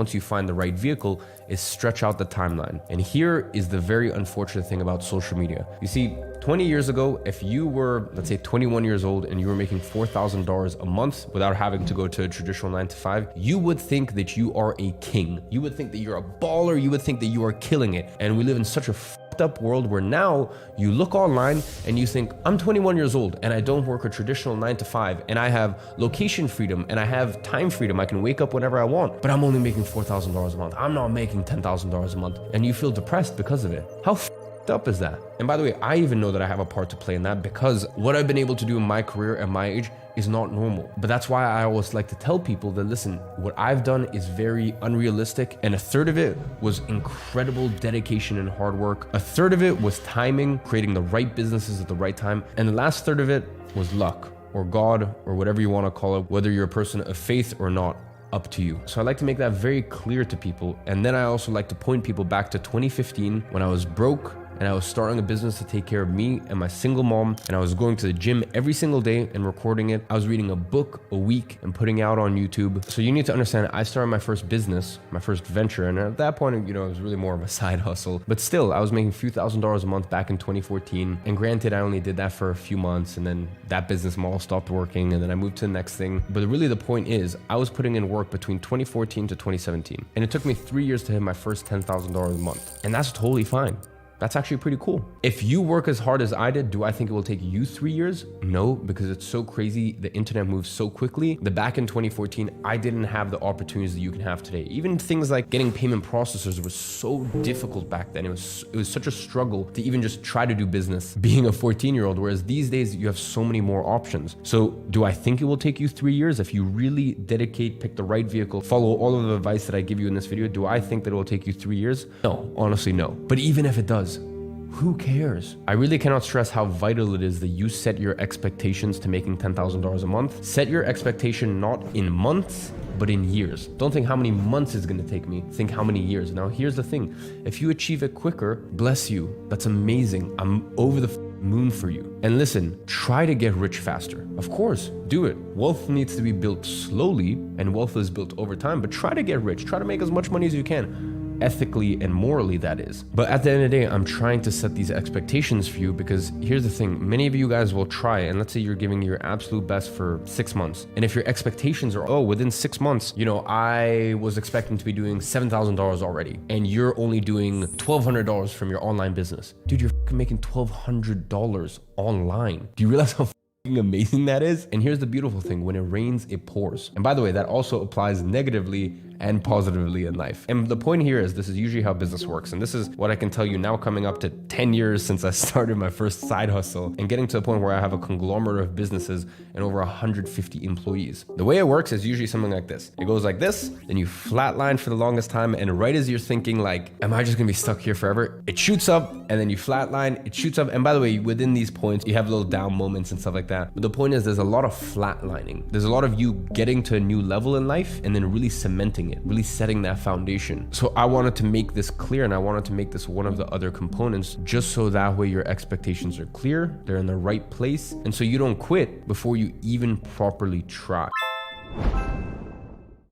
once you find the right vehicle, is stretch out the timeline. And here is the very unfortunate thing about social media. You see, 20 years ago, if you were, let's say 21 years old and you were making $4,000 a month without having to go to a traditional 9 to 5, you would think that you are a king. You would think that you're a baller. You would think that you are killing it. And we live in such a up world where now you look online and you think, I'm 21 years old and I don't work a traditional 9 to 5 and I have location freedom and I have time freedom. I can wake up whenever I want, but I'm only making $4,000 a month. I'm not making $10,000 a month. And you feel depressed because of it. How up is that? And by the way, I even know that I have a part to play in that, because what I've been able to do in my career at my age is not normal. But that's why I always like to tell people that, listen, what I've done is very unrealistic, and a third of it was incredible dedication and hard work. A third of it was timing, creating the right businesses at the right time, and the last third of it was luck, or God, or whatever you want to call it, whether you're a person of faith or not. Up to you. So I like to make that very clear to people. And then I also like to point people back to 2015 when I was broke and I was starting a business to take care of me and my single mom, and I was going to the gym every single day and recording it. I was reading a book a week and putting it out on YouTube. So you need to understand, I started my first business, my first venture, and at that point, you know, it was really more of a side hustle. But still, I was making a few $1,000s a month back in 2014. And granted, I only did that for a few months, and then that business model stopped working, and then I moved to the next thing. But really the point is, I was putting in work between 2014 to 2017. And it took me 3 years to hit my first $10,000 a month. And that's totally fine. That's actually pretty cool. If you work as hard as I did, do I think it will take you 3 years? No, because it's so crazy. The internet moves so quickly that back in 2014, I didn't have the opportunities that you can have today. Even things like getting payment processors was so difficult back then. It was such a struggle to even just try to do business being a 14-year-old, whereas these days you have so many more options. So do I think it will take you 3 years? If you really dedicate, pick the right vehicle, follow all of the advice that I give you in this video, do I think that it will take you 3 years? No, honestly, no. But even if it does, who cares? I really cannot stress how vital it is that you set your expectations to making $10,000 a month. Set your expectation not in months, but in years. Don't think how many months it's gonna take me. Think how many years. Now, here's the thing. If you achieve it quicker, bless you. That's amazing. I'm over the moon for you. And listen, try to get rich faster. Of course, do it. Wealth needs to be built slowly, and wealth is built over time, but try to get rich. Try to make as much money as you can. Ethically and morally, that is. But at the end of the day, I'm trying to set these expectations for you, because here's the thing. Many of you guys will try, and let's say you're giving your absolute best for 6 months. And if your expectations are, oh, within 6 months, you know, I was expecting to be doing $7,000 already, and you're only doing $1,200 from your online business. Dude, you're making $1,200 online. Do you realize how amazing that is? And here's the beautiful thing. When it rains, it pours. And by the way, that also applies negatively and positively in life. And the point here is, this is usually how business works. And this is what I can tell you now, coming up to 10 years since I started my first side hustle and getting to a point where I have a conglomerate of businesses and over 150 employees. The way it works is usually something like this. It goes like this, then you flatline for the longest time. And right as you're thinking like, am I just gonna be stuck here forever? It shoots up, and then you flatline, it shoots up. And by the way, within these points, you have little down moments and stuff like that. But the point is, there's a lot of flatlining. There's a lot of you getting to a new level in life and then really cementing it, really setting that foundation. So I wanted to make this clear, and I wanted to make this one of the other components, just so that way your expectations are clear, they're in the right place, and so you don't quit before you even properly try.